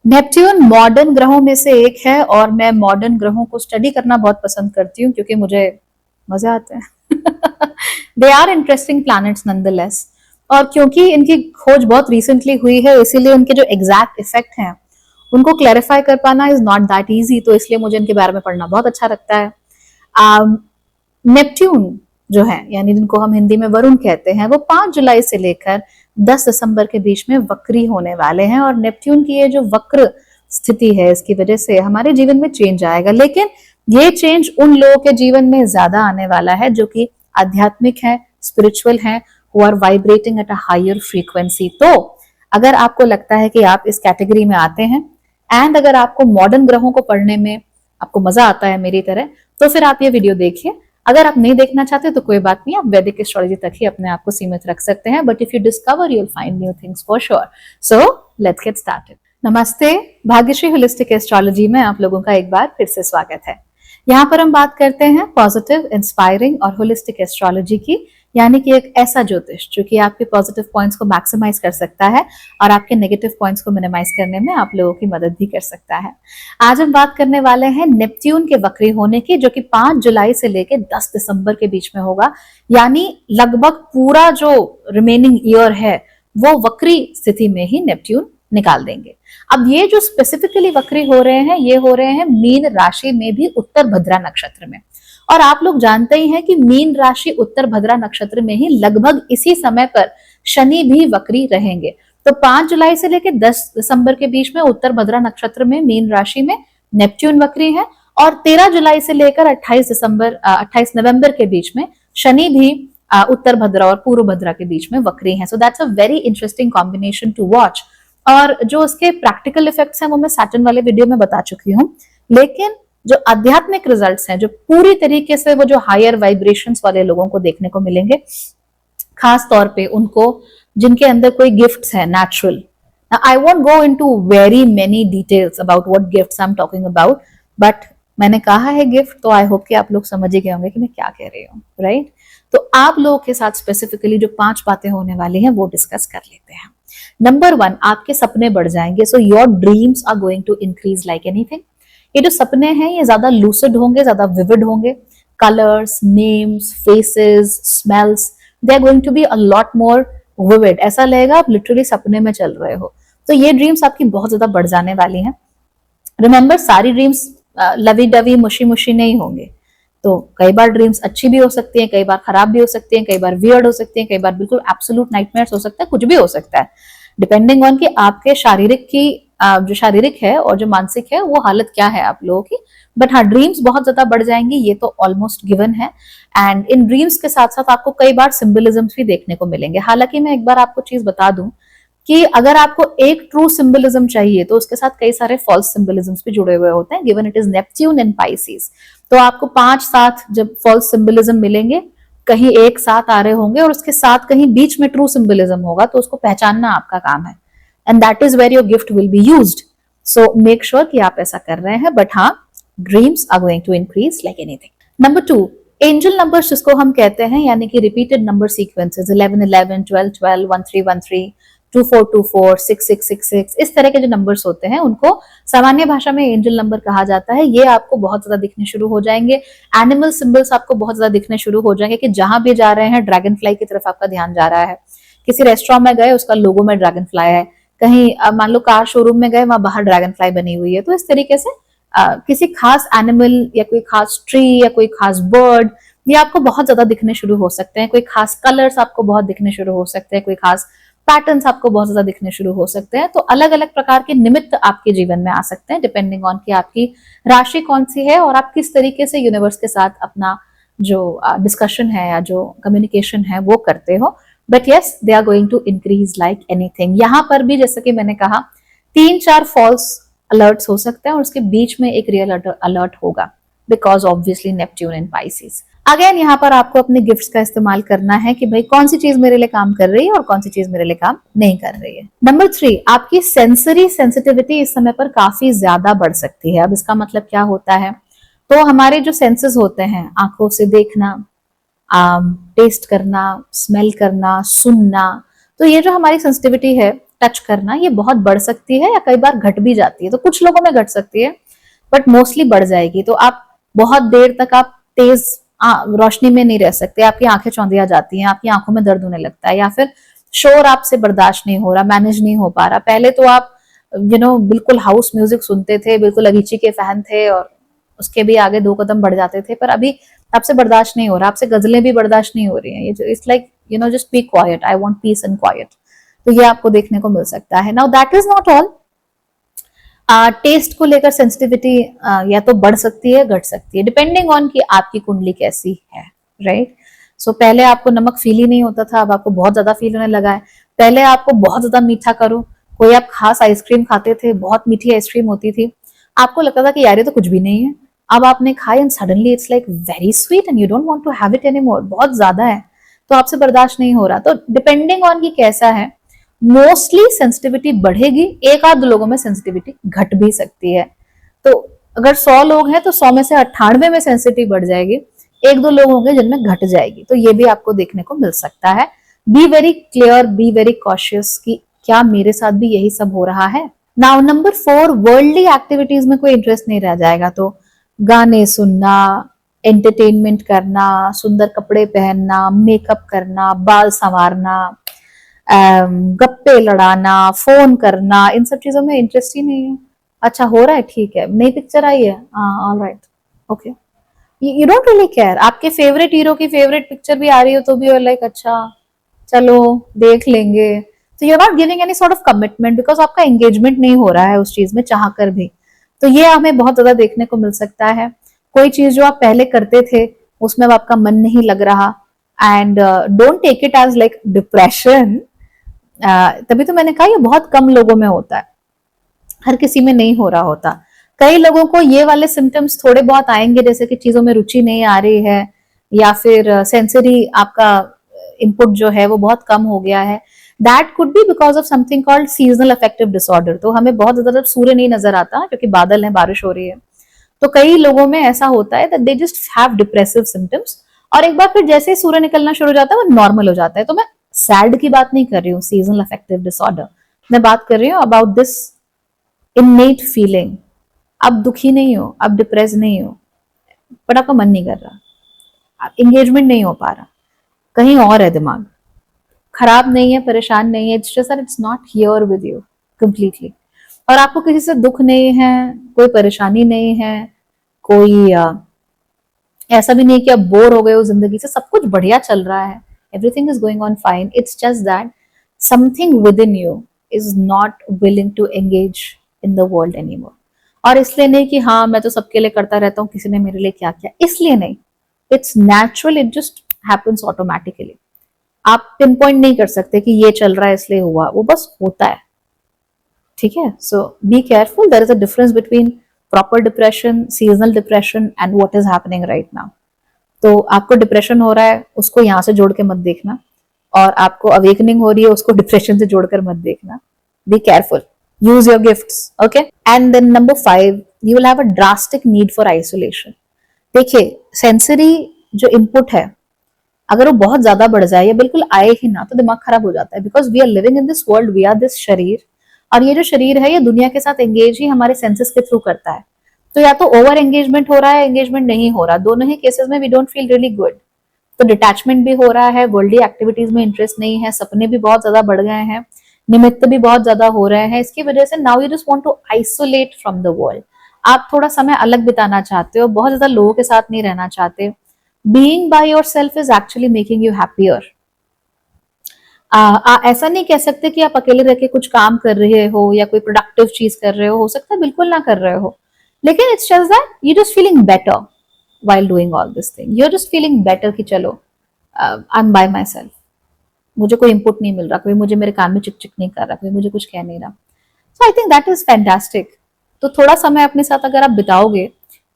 Neptune modern ग्रहों में से एक है और मैं मॉडर्न ग्रहों को स्टडी करना बहुत पसंद करती हूँ क्योंकि मुझे मजे आते हैं। They are interesting planets nonetheless. और क्योंकि इनकी खोज बहुत रिसेंटली हुई है इसीलिए उनके जो एग्जैक्ट इफेक्ट हैं उनको क्लैरिफाई कर पाना इज नॉट दैट इजी, तो इसलिए मुझे इनके बारे में पढ़ना बहुत अच्छा लगता है। नेपट्यून जो है यानी जिनको हम हिंदी में वरुण कहते हैं वो 5 जुलाई से लेकर 10 दिसंबर के बीच में वक्री होने वाले हैं। और नेपट्यून की ये जो वक्र स्थिति है इसकी वजह से हमारे जीवन में चेंज आएगा, लेकिन ये चेंज उन लोगों के जीवन में ज्यादा आने वाला है जो कि आध्यात्मिक है, स्पिरिचुअल है, who are vibrating at a higher frequency. तो अगर आपको लगता है कि आप इस कैटेगरी में आते हैं एंड अगर आपको मॉडर्न ग्रहों को पढ़ने में आपको मजा आता है मेरी तरह, तो फिर आप ये वीडियो देखिए। अगर आप नहीं देखना चाहते तो कोई बात नहीं, आप वैदिक एस्ट्रोलॉजी तक ही अपने आप को सीमित रख सकते हैं, but if you discover you'll find new things for sure. So let's get started. नमस्ते, भाग्यश्री होलिस्टिक एस्ट्रोलॉजी में आप लोगों का एक बार फिर से स्वागत है। यहाँ पर हम बात करते हैं पॉजिटिव, इंस्पायरिंग और होलिस्टिक एस्ट्रोलॉजी की, यानी कि एक ऐसा ज्योतिष जो कि आपके पॉजिटिव पॉइंट्स को मैक्सिमाइज कर सकता है और आपके नेगेटिव पॉइंट्स को मिनिमाइज करने में आप लोगों की मदद भी कर सकता है। आज हम बात करने वाले हैं नेपट्यून के वक्री होने की, जो कि 5 जुलाई से लेकर 10 दिसंबर के बीच में होगा, यानी लगभग पूरा जो रिमेनिंग ईयर है वो वक्री स्थिति में ही नेपट्यून निकाल देंगे। अब ये जो स्पेसिफिकली वक्री हो रहे हैं ये हो रहे हैं मीन राशि में भी उत्तर भद्रा नक्षत्र में। और आप लोग जानते ही हैं कि मीन राशि उत्तर भद्रा नक्षत्र में ही लगभग इसी समय पर शनि भी वक्री रहेंगे। तो 5 जुलाई से लेकर 10 दिसंबर के बीच में उत्तर भद्रा नक्षत्र में मीन राशि में नेपट्यून वक्री है और 13 जुलाई से लेकर 28 नवंबर के बीच में शनि भी उत्तर भद्रा और पूर्व भद्रा के बीच में वक्री है। So that's a very interesting combination to watch. और जो उसके प्रैक्टिकल इफेक्ट्स हैं वो मैं सैटर्न वाले वीडियो में बता चुकी हूँ, लेकिन जो आध्यात्मिक रिजल्ट्स हैं जो पूरी तरीके से वो जो हायर वाइब्रेशंस वाले लोगों को देखने को मिलेंगे, खास तौर पे उनको जिनके अंदर कोई गिफ्ट्स है natural. I won't go into very many details about what gifts I am talking about, but मैंने कहा है गिफ्ट तो आई होप कि आप लोग समझ ही गए होंगे कि मैं क्या कह रही हूँ, राइट? तो आप लोगों के साथ स्पेसिफिकली जो 5 बातें होने वाली हैं वो डिस्कस कर लेते हैं। नंबर 1, आपके सपने बढ़ जाएंगे। So your dreams are going to increase like anything. ये जो सपने हैं ये ज्यादा लूसिड होंगे, ज्यादा विविड होंगे। Colours, names, faces, smells, they are going to be a lot more vivid. ऐसा लगेगा आप लिटरली सपने में चल रहे हो। तो ये ड्रीम्स आपकी बहुत ज्यादा बढ़ जाने वाली हैं। रिमेंबर, सारी ड्रीम्स लवी डवी मुशी मुशी नहीं होंगे। तो कई बार ड्रीम्स अच्छी भी हो सकती हैं, कई बार खराब भी हो सकती हैं, कई बार वियर्ड हो सकती हैं, कई बार बिल्कुल एब्सोल्यूट नाइटमेयर्स हो सकता है, कुछ भी हो सकता है, डिपेंडिंग ऑन कि आपके शारीरिक की जो शारीरिक है और जो मानसिक है वो हालत क्या है आप लोगों की। बट हाँ, ड्रीम्स बहुत ज्यादा बढ़ जाएंगी, ये तो ऑलमोस्ट गिवन है। एंड इन ड्रीम्स के साथ साथ आपको कई बार सिंबलिज्म्स भी देखने को मिलेंगे। हालांकि मैं एक बार आपको चीज बता दूं कि अगर आपको एक ट्रू सिंबलिज्म चाहिए तो उसके साथ कई सारे फॉल्स सिंबलिज्म्स भी जुड़े हुए होते हैं, given it is Neptune in Pisces. तो आपको 5-7 जब फॉल्स सिंबलिज्म मिलेंगे, कहीं एक साथ आ रहे होंगे और उसके साथ कहीं बीच में ट्रू सिंबलिज्म होगा, तो उसको पहचानना आपका काम है। And that is where your gift will be used. So make sure कि आप ऐसा कर रहे हैं। बट हाँ, dreams are going to increase like anything. Number 2, angel numbers जिसको हम कहते हैं, यानी कि रिपीटेड नंबर सीक्वेंसेस 1111, 1212, 1313, 2424, 6666, इस तरह के जो नंबर्स होते हैं उनको सामान्य भाषा में एंजल नंबर कहा जाता है। ये आपको बहुत ज्यादा दिखने शुरू हो जाएंगे। एनिमल सिंबल्स आपको बहुत ज्यादा दिखने शुरू हो जाएंगे कि जहां भी जा रहे हैं ड्रैगन फ्लाई की तरफ आपका ध्यान जा रहा है। किसी रेस्टोरेंट में गए, उसका लोगो में ड्रैगन फ्लाई है। कहीं मान लो कार शोरूम में गए, वहां बाहर ड्रैगन फ्लाई बनी हुई है। तो इस तरीके से किसी खास एनिमल या कोई खास ट्री या कोई खास बर्ड ये आपको बहुत ज्यादा दिखने शुरू हो सकते हैं। कोई खास कलर्स आपको बहुत दिखने शुरू हो सकते हैं, कोई खास पैटर्न्स आपको बहुत ज्यादा दिखने शुरू हो सकते हैं। तो अलग अलग प्रकार के निमित्त आपके जीवन में आ सकते हैं, डिपेंडिंग ऑन कि आपकी राशि कौन सी है और आप किस तरीके से यूनिवर्स के साथ अपना जो डिस्कशन है या जो कम्युनिकेशन है वो करते हो। But yes, they are going to increase like anything. यहाँ पर भी जैसे कि मैंने कहा 3-4 फॉल्स अलर्ट्स हो सकते हैं और उसके बीच में एक रियल अलर्ट होगा, because obviously Neptune in Pisces. Again यहाँ पर आपको अपने गिफ्ट्स का इस्तेमाल करना है कि भाई कौन सी चीज मेरे लिए काम कर रही है और कौन सी चीज मेरे लिए काम नहीं कर रही है। नंबर 3, आपकी सेंसरी सेंसिटिविटी इस समय पर काफी ज्यादा बढ़ सकती है। अब इसका मतलब क्या होता है? तो हमारे जो सेंसेस होते हैं, आंखों से देखना, टेस्ट करना, स्मेल करना, सुनना, तो ये जो हमारी सेंसिटिविटी है टच करना, ये बहुत बढ़ सकती है या कई बार घट भी जाती है। तो कुछ लोगों में घट सकती है बट मोस्टली बढ़ जाएगी। तो आप बहुत देर तक आप तेज रोशनी में नहीं रह सकते, आपकी आंखें चौंधिया जाती हैं, आपकी आंखों में दर्द होने लगता है, या फिर शोर आपसे बर्दाश्त नहीं हो रहा, मैनेज नहीं हो पा रहा। पहले तो आप बिल्कुल हाउस म्यूजिक सुनते थे, बिल्कुल अगीची के फैन थे और उसके भी आगे 2 कदम बढ़ जाते थे, पर अभी आपसे बर्दाश्त नहीं हो रहा, आपसे गजलें भी बर्दाश्त नहीं हो रही हैं। It's like just be quiet, I want peace and quiet. तो ये आपको देखने को मिल सकता है। Now that is not all. Taste को लेकर सेंसिटिविटी या तो बढ़ सकती है, घट सकती है, डिपेंडिंग ऑन कि आपकी कुंडली कैसी है, राइट। सो पहले आपको नमक फील ही नहीं होता था, अब आपको बहुत ज्यादा फील होने लगा है। पहले आपको बहुत ज्यादा मीठा करो, कोई आप खास आइसक्रीम खाते थे, बहुत मीठी आइसक्रीम होती थी, आपको लगता था कि यार ये तो कुछ भी नहीं है, अब आपने खाई and suddenly it's like very sweet and you don't want to have it anymore, बहुत ज्यादा है, तो आपसे बर्दाश्त नहीं हो रहा। तो डिपेंडिंग ऑन कि कैसा है, मोस्टली सेंसिटिविटी बढ़ेगी, एक आध लोगों में सेंसिटिविटी घट भी सकती है। तो अगर 100 लोग हैं तो 100 में से 98 में सेंसिटिविटी बढ़ जाएगी, 1-2 लोग होंगे जिनमें घट जाएगी। तो ये भी आपको देखने को मिल सकता है। Be very clear, be very cautious कि क्या मेरे साथ भी यही सब हो रहा है। नाउ नंबर 4, वर्ल्डली एक्टिविटीज में कोई इंटरेस्ट नहीं रह जाएगा। तो गाने सुनना, एंटरटेनमेंट करना, सुंदर कपड़े पहनना, मेकअप करना, बाल संवारना, गप्पे लड़ाना, फोन करना, इन सब चीजों में इंटरेस्ट ही नहीं है। अच्छा हो रहा है, ठीक है, नई पिक्चर आई है, हाँ all right, okay, you don't really care. आपके फेवरेट हीरो की फेवरेट पिक्चर भी आ रही हो तो भी लाइक अच्छा चलो देख लेंगे। तो you are not giving any sort of commitment because आपका एंगेजमेंट नहीं हो रहा है उस चीज में चाह कर भी। तो ये हमें बहुत ज्यादा देखने को मिल सकता है। कोई चीज जो आप पहले करते थे उसमें अब आपका मन नहीं लग रहा, and don't take it as like depression. तभी तो मैंने कहा ये बहुत कम लोगों में होता है, हर किसी में नहीं हो रहा होता। कई लोगों को ये वाले सिम्टम्स थोड़े बहुत आएंगे, जैसे कि चीजों में रुचि नहीं आ रही है, या फिर सेंसरी आपका इनपुट जो है वो बहुत कम हो गया है। That could be because of something called seasonal affective disorder. तो हमें बहुत ज्यादा सूर्य नहीं नजर आता क्योंकि बादल है, बारिश हो रही है, तो कई लोगों में ऐसा होता है that they just have depressive symptoms, और एक बार फिर जैसे ही सूर्य निकलना शुरू हो जाता है वो नॉर्मल हो जाता है। तो मैं सैड की बात नहीं कर रही हूँ, सीजनल अफेक्टिव डिसऑर्डर, मैं बात कर रही हूँ अबाउट दिस इननेट फीलिंग। आप दुखी नहीं हो, आप डिप्रेस नहीं हो, बट आपका मन नहीं कर रहा, एंगेजमेंट नहीं हो पा रहा, कहीं और है दिमाग, खराब नहीं है, परेशान नहीं है, it's just that it's not here with you completely. और आपको किसी से दुख नहीं है, कोई परेशानी नहीं है, कोई ऐसा भी नहीं कि आप बोर हो गए हो जिंदगी से, सब कुछ बढ़िया चल रहा है, everything is going on fine, it's just that something within you is not willing to engage in the world anymore. और इसलिए नहीं कि हाँ मैं तो सबके लिए करता रहता हूँ, किसी ने मेरे लिए क्या किया, इसलिए नहीं, it's natural, it just happens automatically. आप पिन पॉइंट नहीं कर सकते कि ये चल रहा है इसलिए हुआ, वो बस होता है, ठीक है। सो be careful, there is a difference between proper depression, seasonal depression and what is happening right now. तो आपको डिप्रेशन हो रहा है उसको यहाँ से जोड़ के मत देखना, और आपको अवेकनिंग हो रही है उसको डिप्रेशन से जोड़कर मत देखना। Be careful, use your gifts, okay. And then number 5, you will have a drastic need for isolation. देखिए सेंसरी जो इनपुट है अगर वो बहुत ज्यादा बढ़ जाए या बिल्कुल आए ही ना तो दिमाग खराब हो जाता है, because we are living in this world, we are this शरीर, और ये जो शरीर है ये दुनिया के साथ एंगेज ही हमारे सेंसेस के थ्रू करता है। तो या तो ओवर एंगेजमेंट हो रहा है, एंगेजमेंट नहीं हो रहा, दोनों ही केसेस में we don't feel really good. तो डिटैचमेंट भी हो रहा है, वर्ल्डली एक्टिविटीज में इंटरेस्ट नहीं है, सपने भी बहुत ज्यादा बढ़ गए हैं, निमित्त भी बहुत ज्यादा हो रहे हैं, इसकी वजह से now you just want to isolate from the world. आप थोड़ा समय अलग बिताना चाहते हो, बहुत ज्यादा लोगों के साथ नहीं रहना चाहते। Being by yourself is actually making you happier. ऐसा नहीं कह सकते कि आप अकेले रह के कुछ काम कर रहे हो या कोई प्रोडक्टिव चीज कर रहे हो सकता है बिल्कुल ना कर रहे हो, लेकिन it's just that you just feeling better while doing all this thing, you're just feeling better कि चलो I'm by myself, मुझे कोई इनपुट नहीं मिल रहा, कोई मुझे मेरे कान में चिक चिक नहीं कर रहा, कोई मुझे कुछ कह नहीं रहा। सो I think that is fantastic. तो थोड़ा समय अपने साथ अगर आप बिताओगे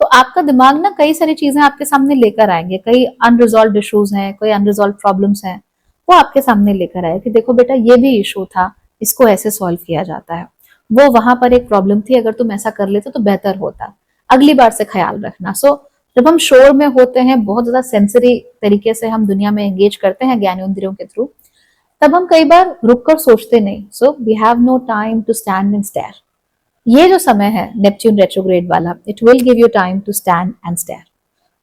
तो आपका दिमाग ना कई सारी चीजें आपके सामने लेकर आएंगे, कई अनरिजॉल्व इश्यूज हैं, कोई अनरिजॉल्व प्रॉब्लम्स हैं, वो आपके सामने लेकर आए कि देखो बेटा ये भी इशू था, इसको ऐसे सॉल्व किया जाता है, वो वहां पर एक प्रॉब्लम थी, अगर तुम ऐसा कर लेते तो बेहतर होता, अगली बार से ख्याल रखना। सो जब हम शोर में होते हैं, बहुत ज्यादा सेंसरी तरीके से हम दुनिया में एंगेज करते हैं ज्ञानेंद्रियों के थ्रू, तब हम कई बार रुक कर सोचते नहीं. So we have no time to stand and stare. ये जो समय है नेपच्यून रेट्रोग्रेड वाला, it will give you time to stand and stare.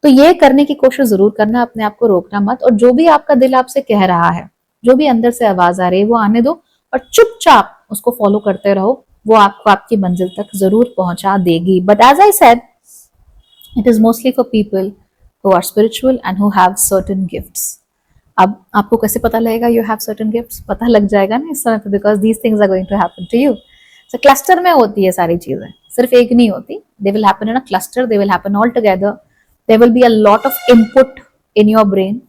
तो ये करने की कोशिश जरूर करना, अपने आप को रोकना मत, और जो भी आपका दिल आपसे कह रहा है, जो भी अंदर से आवाज आ रही है, वो आने दो और चुपचाप उसको फॉलो करते रहो. वो आपको आपकी मंजिल तक जरूर पहुंचा देगी. But as I said, it is mostly for people who are spiritual and who have certain gifts. अब आपको कैसे पता लगेगा यू हैव सर्टेन गिफ्ट्स? पता लग जाएगा ना इस समय पे, because these things are going to happen to you. So cluster में होती है सारी चीजें, सिर्फ एक नहीं होती. They will happen in a cluster, they will happen all together. There will be a lot of input in your brain.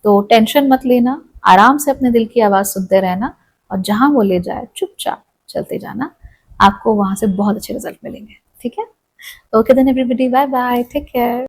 तो टेंशन मत लेना, आराम से अपने दिल की आवाज सुनते रहना, और जहां वो ले जाए चुपचाप चलते जाना. आपको वहां से बहुत अच्छे रिजल्ट मिलेंगे. ठीक है? Okay then everybody, bye bye, take care.